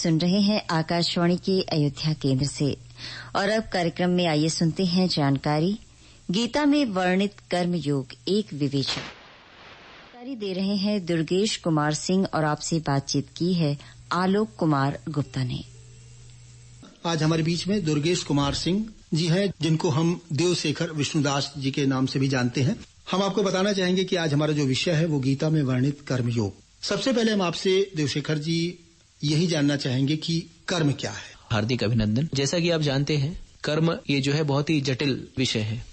सुन रहे हैं आकाशवाणी के अयोध्या केंद्र से। और अब कार्यक्रम में आइए सुनते हैं जानकारी। गीता में वर्णित कर्म योग एक विवेचन जानकारी दे रहे हैं दुर्गेश कुमार सिंह और आपसे बातचीत की है आलोक कुमार गुप्ता ने। आज हमारे बीच में दुर्गेश कुमार सिंह जी हैं, जिनको हम देवशेखर विष्णुदास जी के नाम से भी जानते हैं। हम आपको बताना चाहेंगे कि आज हमारा जो विषय है वो गीता में वर्णित कर्म योग। सबसे पहले हम आपसे देवशेखर जी यही जानना चाहेंगे कि कर्म क्या है। हार्दिक अभिनंदन। जैसा कि आप जानते हैं, कर्म ये जो है बहुत ही जटिल विषय है,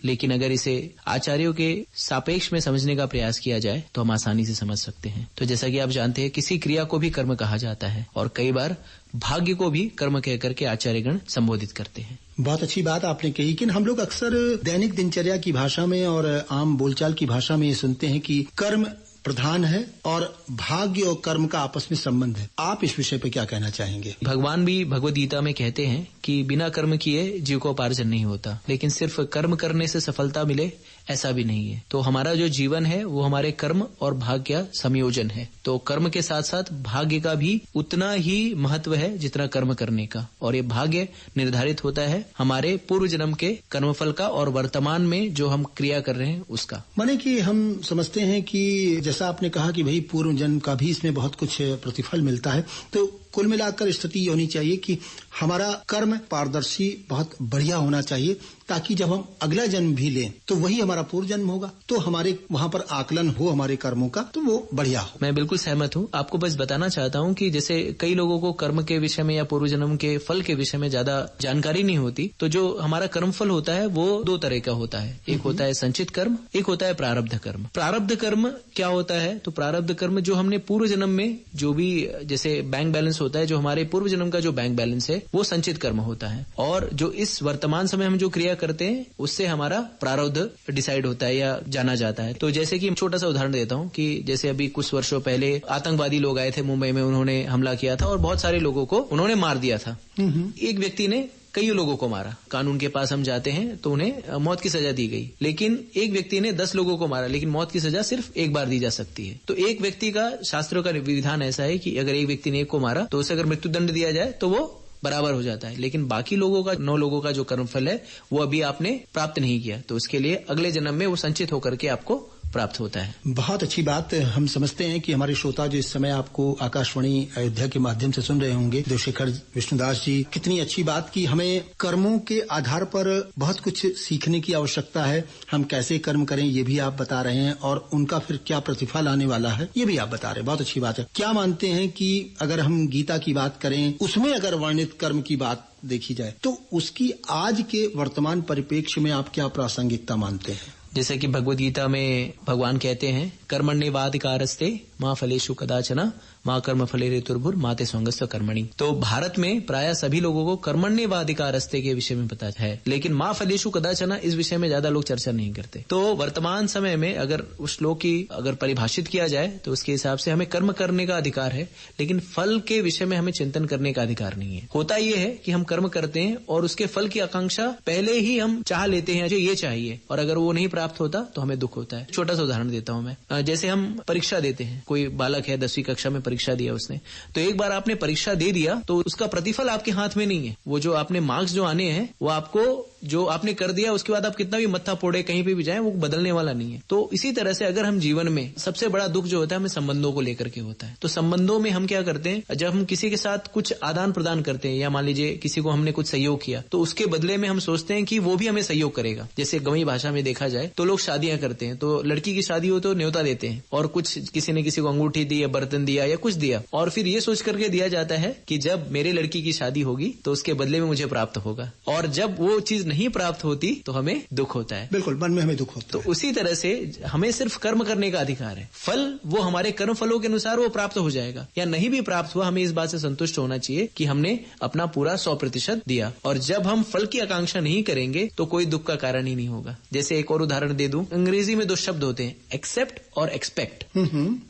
लेकिन अगर इसे आचार्यों के सापेक्ष में समझने का प्रयास किया जाए तो हम आसानी से समझ सकते हैं। तो जैसा कि आप जानते हैं, किसी क्रिया को भी कर्म कहा जाता है और कई बार भाग्य को भी कर्म कह करके आचार्यगण संबोधित करते हैं। बहुत अच्छी बात आपने कही, लेकिन हम लोग अक्सर दैनिक दिनचर्या की भाषा में और आम बोलचाल की भाषा में ये सुनते हैं कि कर्म प्रधान है और भाग्य और कर्म का आपस में संबंध है। आप इस विषय पे क्या कहना चाहेंगे? भगवान भी भगवद गीता में कहते हैं कि बिना कर्म किए जीव को उपार्जन नहीं होता, लेकिन सिर्फ कर्म करने से सफलता मिले ऐसा भी नहीं है। तो हमारा जो जीवन है वो हमारे कर्म और भाग्य का संयोजन है। तो कर्म के साथ साथ भाग्य का भी उतना ही महत्व है जितना कर्म करने का, और ये भाग्य निर्धारित होता है हमारे पूर्व जन्म के कर्मफल का और वर्तमान में जो हम क्रिया कर रहे हैं उसका। माने कि हम समझते हैं कि जैसा आपने कहा कि भाई पूर्व जन्म का भी इसमें बहुत कुछ प्रतिफल मिलता है, तो कुल मिलाकर स्थिति ये होनी चाहिए कि हमारा कर्म पारदर्शी बहुत बढ़िया होना चाहिए, ताकि जब हम अगला जन्म भी लें तो वही हमारा पूर्व जन्म होगा, तो हमारे वहाँ पर आकलन हो हमारे कर्मों का, तो वो बढ़िया हो। मैं बिल्कुल सहमत हूँ। आपको बस बताना चाहता हूँ कि जैसे कई लोगों को कर्म के विषय में या पूर्व जन्म के फल के विषय में ज्यादा जानकारी नहीं होती। तो जो हमारा कर्म फल होता है वो दो तरह का होता है। एक होता है संचित कर्म, एक होता है प्रारब्ध कर्म। प्रारब्ध कर्म क्या होता है? तो प्रारब्ध कर्म जो हमने पूर्व जन्म में जो भी, जैसे बैंक बैलेंस होता है, जो हमारे पूर्व जन्म का जो बैंक बैलेंस है वो संचित कर्म होता है, और जो इस वर्तमान समय हम जो क्रिया करते हैं उससे हमारा प्रारब्ध डिसाइड होता है या जाना जाता है। तो जैसे कि छोटा सा उदाहरण देता हूँ कि जैसे अभी कुछ वर्षों पहले आतंकवादी लोग आए थे मुंबई में, उन्होंने हमला किया था और बहुत सारे लोगों को उन्होंने मार दिया था। एक व्यक्ति ने कई लोगों को मारा। कानून के पास हम जाते हैं तो उन्हें मौत की सजा दी गई, लेकिन एक व्यक्ति ने 10 लोगों को मारा, लेकिन मौत की सजा सिर्फ एक बार दी जा सकती है। तो एक व्यक्ति का, शास्त्रों का विधान ऐसा है कि अगर एक व्यक्ति ने एक को मारा तो उसे अगर मृत्युदंड दिया जाए तो वो बराबर हो जाता है, लेकिन बाकी लोगों का 9 लोगों का जो कर्मफल है वो अभी आपने प्राप्त नहीं किया, तो उसके लिए अगले जन्म में वो संचित होकर के आपको प्राप्त होता है। बहुत अच्छी बात। हम समझते हैं कि हमारे श्रोता जो इस समय आपको आकाशवाणी अयोध्या के माध्यम से सुन रहे होंगे, देवशेखर विष्णुदास जी, कितनी अच्छी बात कि हमें कर्मों के आधार पर बहुत कुछ सीखने की आवश्यकता है। हम कैसे कर्म करें ये भी आप बता रहे हैं, और उनका फिर क्या प्रतिफल आने वाला है ये भी आप बता रहे हैं। बहुत अच्छी बात है। क्या मानते हैं कि अगर हम गीता की बात करें, उसमें अगर वर्णित कर्म की बात देखी जाए तो उसकी आज के वर्तमान परिप्रेक्ष्य में आप क्या प्रासंगिकता मानते हैं? जैसे कि भगवद गीता में भगवान कहते हैं, कर्मण्येवाधिकारस्ते मां फलेषु कदाचन मां कर्म फले हेतुर्भुर् माते स्वंगस्व कर्मणि। तो भारत में प्राय सभी लोगों को कर्मण्येवाधिकारस्ते के विषय में पता है, लेकिन मां फलेषु कदाचन इस विषय में ज्यादा लोग चर्चा नहीं करते। तो वर्तमान समय में अगर उस श्लोक की अगर परिभाषित किया जाए तो उसके हिसाब से हमें कर्म करने का अधिकार है, लेकिन फल के विषय में हमें चिंतन करने का अधिकार नहीं है। होता यह है कि हम कर्म करते हैं और उसके फल की आकांक्षा पहले ही हम चाह लेते हैं, ये चाहिए, और अगर वो नहीं प्राप्त होता तो हमें दुख होता है। छोटा सा उदाहरण देता हूं मैं। जैसे हम परीक्षा देते हैं, कोई बालक है 10वीं कक्षा में परीक्षा दिया उसने, तो एक बार आपने परीक्षा दे दिया तो उसका प्रतिफल आपके हाथ में नहीं है। वो जो आपने मार्क्स जो आने हैं वो आपको, जो आपने कर दिया उसके बाद आप कितना भी मत्था फोड़े कहीं पे भी जाएं वो बदलने वाला नहीं है। तो इसी तरह से अगर हम जीवन में, सबसे बड़ा दुख जो होता है हमें संबंधों को लेकर के होता है। तो संबंधों में हम क्या करते हैं, जब हम किसी के साथ कुछ आदान प्रदान करते हैं, या मान लीजिए किसी को हमने कुछ सहयोग किया, तो उसके बदले में हम सोचते हैं कि वो भी हमें सहयोग करेगा। जैसे गंवी भाषा में देखा जाए तो लोग शादियां करते हैं, तो लड़की की शादी हो तो न्योता देते हैं, और कुछ किसी ने किसी को अंगूठी दी या बर्तन दिया या कुछ दिया, और फिर ये सोच करके दिया जाता है कि जब मेरे लड़की की शादी होगी तो उसके बदले में मुझे प्राप्त होगा, और जब वो चीज नहीं प्राप्त होती तो हमें दुख होता है। बिल्कुल, मन में हमें दुख होता है। तो उसी तरह से हमें सिर्फ कर्म करने का अधिकार है। फल वो हमारे कर्म फलों के अनुसार वो प्राप्त हो जाएगा, या नहीं भी प्राप्त हुआ, हमें इस बात से संतुष्ट होना चाहिए कि हमने अपना पूरा 100% दिया। और जब हम फल की आकांक्षा नहीं करेंगे तो कोई दुख का कारण ही नहीं होगा। जैसे एक और उदाहरण दे दूं, अंग्रेजी में 2 शब्द होते हैं, एक्सेप्ट और एक्सपेक्ट।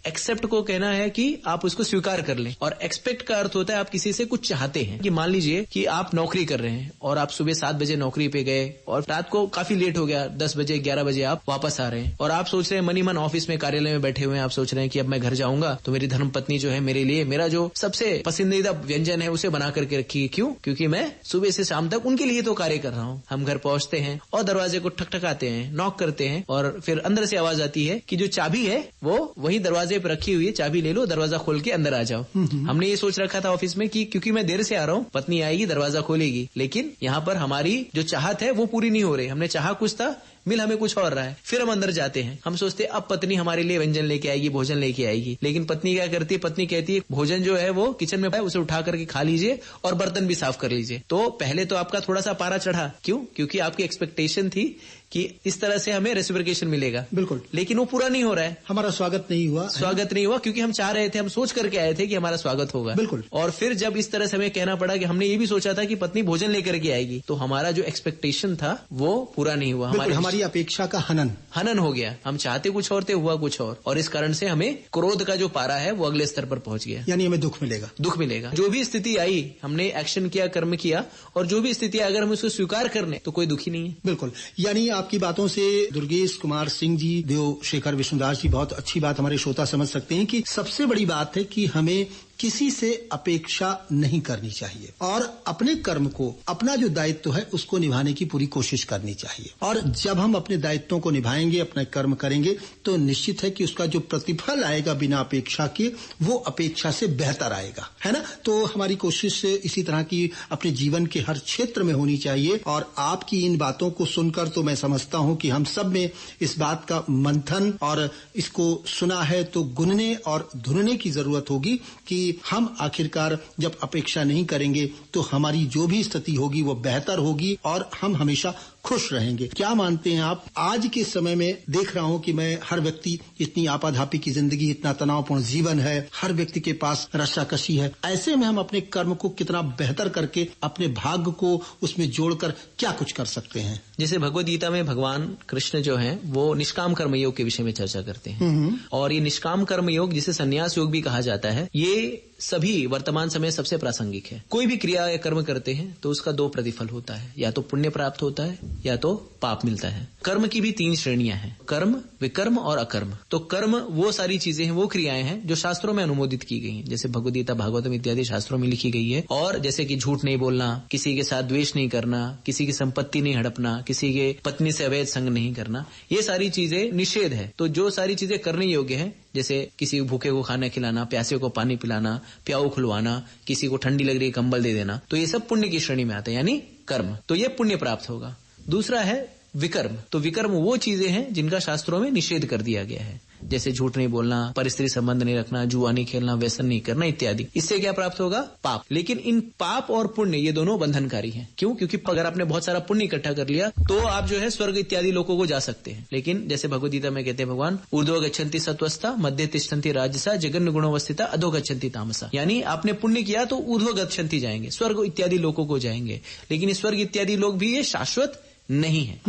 एक्सेप्ट को कहना है कि आप उसको स्वीकार कर लें, और एक्सपेक्ट का अर्थ होता है आप किसी से कुछ चाहते हैं। कि मान लीजिए कि आप नौकरी कर रहे हैं और आप सुबह 7 बजे नौकरी पे गए और रात को काफी लेट हो गया, 10 बजे 11 बजे आप वापस आ रहे हैं और आप सोच रहे हैं मनी मन ऑफिस में कार्यालय में बैठे हुए हैं, आप सोच रहे हैं कि अब मैं घर जाऊंगा तो मेरी धर्मपत्नी जो है मेरे लिए मेरा जो सबसे पसंदीदा व्यंजन है उसे बना करके रखी है। क्यों? क्योंकि मैं सुबह से शाम तक उनके लिए तो कार्य कर रहा हूँ। हम घर पहुंचते हैं और दरवाजे को ठकठकाते हैं, नॉक करते हैं और फिर अंदर से आवाज आती है कि जो चाबी है वो वही दरवाजे पर रखी हुई है, चाबी ले लो, दरवाजा खोल के अंदर आ जाओ। हमने ये सोच रखा था ऑफिस में कि क्योंकि मैं देर से आ रहा हूँ, पत्नी आएगी दरवाजा खोलेगी, लेकिन यहाँ पर हमारी जो चाहत है वो पूरी नहीं हो रही। हमने चाहा कुछ था, मिल हमें कुछ और रहा है। फिर हम अंदर जाते हैं, हम सोचते हैं अब पत्नी हमारे लिए व्यंजन लेके आएगी, भोजन लेके आएगी, लेकिन पत्नी क्या करती है? पत्नी कहती है भोजन जो है वो किचन में है, उसे उठा करके खा लीजिए और बर्तन भी साफ कर लीजिए। तो पहले तो आपका थोड़ा सा पारा चढ़ा। क्यों? क्योंकि आपकी एक्सपेक्टेशन थी कि इस तरह से हमें रेसिप्रोकेशन मिलेगा, बिल्कुल, लेकिन वो पूरा नहीं हो रहा है। हमारा स्वागत नहीं हुआ क्योंकि हम चाह रहे थे, हम सोच करके आए थे कि हमारा स्वागत होगा। बिल्कुल। और फिर जब इस तरह से हमें कहना पड़ा कि हमने ये भी सोचा था कि पत्नी भोजन लेकर के आएगी, तो हमारा जो एक्सपेक्टेशन था वो पूरा नहीं हुआ। हमारी अपेक्षा का हनन हो गया। हम चाहते कुछ और थे, हुआ कुछ और इस कारण से हमें क्रोध का जो पारा है वो अगले स्तर पर पहुंच गया। यानी हमें दुख मिलेगा। जो भी स्थिति आई, हमने एक्शन किया, कर्म किया, और जो भी स्थिति अगर हम उसको स्वीकार कर लें तो कोई दुखी नहीं है। बिल्कुल। यानी आपकी बातों से दुर्गेश कुमार सिंह जी, देवशेखर विष्णुदास जी, बहुत अच्छी बात हमारे श्रोता समझ सकते हैं कि सबसे बड़ी बात है कि हमें किसी से अपेक्षा नहीं करनी चाहिए और अपने कर्म को, अपना जो दायित्व है उसको निभाने की पूरी कोशिश करनी चाहिए। और जब हम अपने दायित्वों को निभाएंगे, अपने कर्म करेंगे, तो निश्चित है कि उसका जो प्रतिफल आएगा बिना अपेक्षा के, वो अपेक्षा से बेहतर आएगा, है ना। तो हमारी कोशिश इसी तरह की अपने जीवन के हर क्षेत्र में होनी चाहिए। और आपकी इन बातों को सुनकर तो मैं समझता हूं कि हम सब में इस बात का मंथन और इसको सुना है तो गुनने और धुनने की जरूरत होगी कि हम आखिरकार जब अपेक्षा नहीं करेंगे तो हमारी जो भी स्थिति होगी वो बेहतर होगी और हम हमेशा खुश रहेंगे। क्या मानते हैं आप? आज के समय में देख रहा हूं कि मैं हर व्यक्ति, इतनी आपाधापी की जिंदगी, इतना तनावपूर्ण जीवन है, हर व्यक्ति के पास रस्साकशी है। ऐसे में हम अपने कर्म को कितना बेहतर करके अपने भाग्य को उसमें जोड़कर क्या कुछ कर सकते हैं? जैसे भगवद गीता में भगवान कृष्ण जो है वो निष्काम कर्म योग के विषय में चर्चा करते हैं। और ये निष्काम कर्म योग, जिसे संन्यास योग भी कहा जाता है, ये सभी वर्तमान समय सबसे प्रासंगिक है। कोई भी क्रिया या कर्म करते हैं तो उसका 2 प्रतिफल होता है, या तो पुण्य प्राप्त होता है या तो पाप मिलता है। कर्म की भी 3 श्रेणियां हैं, कर्म, विकर्म और अकर्म। तो कर्म वो सारी चीजें हैं, वो क्रियाएं हैं जो शास्त्रों में अनुमोदित की गई हैं, जैसे भगवद गीता, भागवतम इत्यादि शास्त्रों में लिखी गई है। और जैसे कि झूठ नहीं बोलना, किसी के साथ द्वेष नहीं करना, किसी की संपत्ति नहीं हड़पना, किसी के पत्नी से अवैध संग नहीं करना, ये सारी चीजें निषेध है। तो जो सारी चीजें करने योग्य है, जैसे किसी भूखे को खाना खिलाना, प्यासे को पानी पिलाना, प्याऊ खुलवाना, किसी को ठंडी लग रही है कंबल दे देना, तो ये सब पुण्य की श्रेणी में आता है, यानी कर्म। तो ये पुण्य प्राप्त होगा। दूसरा है विकर्म। तो विकर्म वो चीजें हैं जिनका शास्त्रों में निषेध कर दिया गया है, जैसे झूठ नहीं बोलना, परिस्त्री संबंध नहीं रखना, जुआ नहीं खेलना, व्यसन नहीं करना इत्यादि। इससे क्या प्राप्त होगा? पाप। लेकिन इन पाप और पुण्य ये दोनों बंधनकारी हैं। क्यों? क्योंकि अगर आपने बहुत सारा पुण्य इकट्ठा कर लिया तो आप जो है स्वर्ग इत्यादि लोगों को जा सकते हैं। लेकिन जैसे भगवद गीता में कहते हैं भगवान, ऊर्ध्व गच्छन्ति सत्वस्था, मध्य तिष्ठन्ति राजसा, जगन गुणवस्थिता, अधो गच्छन्ति तामसा। यानी आपने पुण्य किया तो ऊर्ध्व गच्छन्ति जाएंगे, स्वर्ग इत्यादि लोगों को जाएंगे। लेकिन स्वर्ग इत्यादि लोग भी ये शाश्वत नहीं है।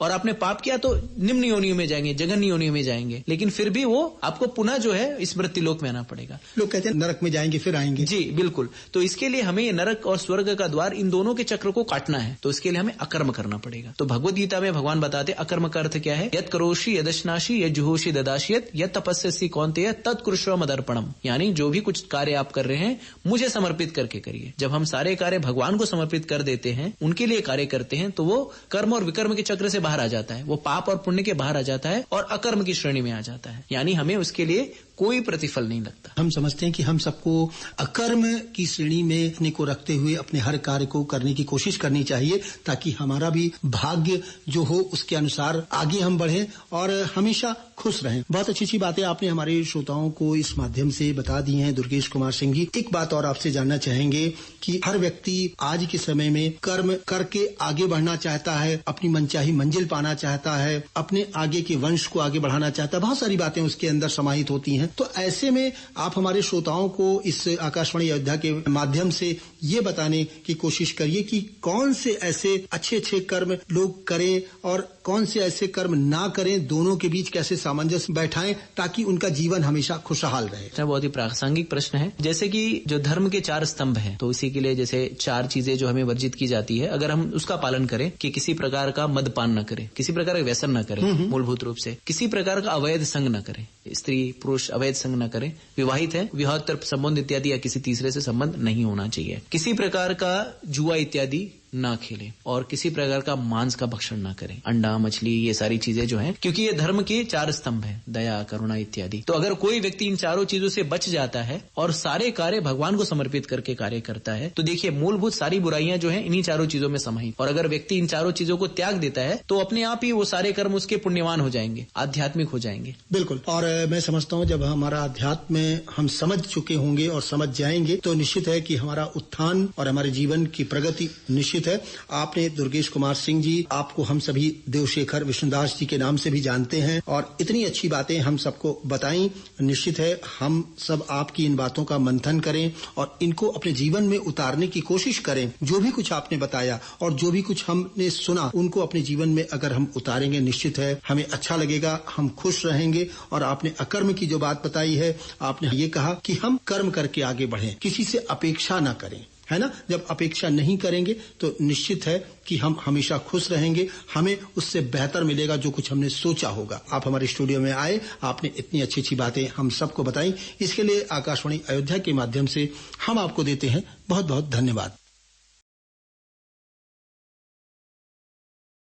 और आपने पाप किया तो निम्न योनियों में जाएंगे, जघन्य योनियों में जाएंगे, लेकिन फिर भी वो आपको पुनः जो है इस मृत्युलोक में आना पड़ेगा। लोग कहते हैं नरक में जाएंगे फिर आएंगे। जी बिल्कुल। तो इसके लिए हमें ये नरक और स्वर्ग का द्वार, इन दोनों के चक्र को काटना है, तो इसके लिए हमें अकर्म करना पड़ेगा। तो भगवद गीता में भगवान बताते अकर्म का अर्थ क्या है? यत् करोषि यदश्नाशी यत् जुहोषि ददाश्यत् यत् तपस्यसि कौन्तेय तत् कुरुष्व मदर्पणम। यानी जो भी कुछ कार्य आप कर रहे हैं मुझे समर्पित करके करिए। जब हम सारे कार्य भगवान को समर्पित कर देते हैं, उनके लिए कार्य करते हैं, तो वो कर्म और विकर्म के से बाहर आ जाता है, वो पाप और पुण्य के बाहर आ जाता है और अकर्म की श्रेणी में आ जाता है। यानी हमें उसके लिए कोई प्रतिफल नहीं लगता। हम समझते हैं कि हम सबको अकर्म की श्रेणी में अपने को रखते हुए अपने हर कार्य को करने की कोशिश करनी चाहिए, ताकि हमारा भी भाग्य जो हो उसके अनुसार आगे हम बढ़ें और हमेशा खुश रहें। बहुत अच्छी अच्छी बातें आपने हमारे श्रोताओं को इस माध्यम से बता दी हैं दुर्गेश कुमार सिंह जी। एक बात और आपसे जानना चाहेंगे कि हर व्यक्ति आज के समय में कर्म करके आगे बढ़ना चाहता है, अपनी मनचाही मंजिल पाना चाहता है, अपने आगे के वंश को आगे बढ़ाना चाहता है, बहुत सारी बातें उसके अंदर समाहित होती हैं। तो ऐसे में आप हमारे श्रोताओं को इस आकाशवाणी अयोध्या के माध्यम से ये बताने की कोशिश करिए कि कौन से ऐसे अच्छे कर्म लोग करें और कौन से ऐसे कर्म ना करें, दोनों के बीच कैसे सामंजस्य बैठाएं ताकि उनका जीवन हमेशा खुशहाल रहे। बहुत ही प्रासंगिक प्रश्न है। जैसे कि जो धर्म के 4 स्तंभ हैं, तो इसी के लिए जैसे 4 चीजें जो हमें वर्जित की जाती है, अगर हम उसका पालन करें कि किसी प्रकार का मदपान न करें, किसी प्रकार का व्यसन न करें, मूलभूत रूप से किसी प्रकार का अवैध संग न करें, स्त्री पुरुष अवैध संग न करें, विवाहित है विवाहेतर संबंध इत्यादि या किसी तीसरे से संबंध नहीं होना चाहिए, किसी प्रकार का जुआ इत्यादि ना खेलें और किसी प्रकार का मांस का भक्षण ना करें, अंडा मछली ये सारी चीजें जो हैं, क्योंकि ये धर्म के 4 स्तंभ हैं, दया करुणा इत्यादि। तो अगर कोई व्यक्ति इन चारों चीजों से बच जाता है और सारे कार्य भगवान को समर्पित करके कार्य करता है, तो देखिए मूलभूत सारी बुराइयां जो हैं इन्हीं चारों चीजों में समाहित। और अगर व्यक्ति इन चारों चीजों को त्याग देता है तो अपने आप ही वो सारे कर्म उसके पुण्यवान हो जाएंगे, आध्यात्मिक हो जाएंगे। बिल्कुल। और मैं समझता हूँ जब हमारा अध्यात्म में हम समझ चुके होंगे और समझ जाएंगे तो निश्चित है कि हमारा उत्थान और हमारे जीवन की प्रगति निश्चित है। आपने दुर्गेश कुमार सिंह जी, आपको हम सभी देवशेखर विष्णुदास जी के नाम से भी जानते हैं और इतनी अच्छी बातें हम सबको बताई। निश्चित है हम सब आपकी इन बातों का मंथन करें और इनको अपने जीवन में उतारने की कोशिश करें। जो भी कुछ आपने बताया और जो भी कुछ हमने सुना, उनको अपने जीवन में अगर हम उतारेंगे, निश्चित है हमें अच्छा लगेगा, हम खुश रहेंगे। और आपने अकर्म की जो बात बताई है, आपने ये कहा कि हम कर्म करके आगे बढ़ें, किसी से अपेक्षा न करें, है ना। जब अपेक्षा नहीं करेंगे तो निश्चित है कि हम हमेशा खुश रहेंगे, हमें उससे बेहतर मिलेगा जो कुछ हमने सोचा होगा। आप हमारे स्टूडियो में आए, आपने इतनी अच्छी बातें हम सबको बताई, इसके लिए आकाशवाणी अयोध्या के माध्यम से हम आपको देते हैं बहुत बहुत धन्यवाद।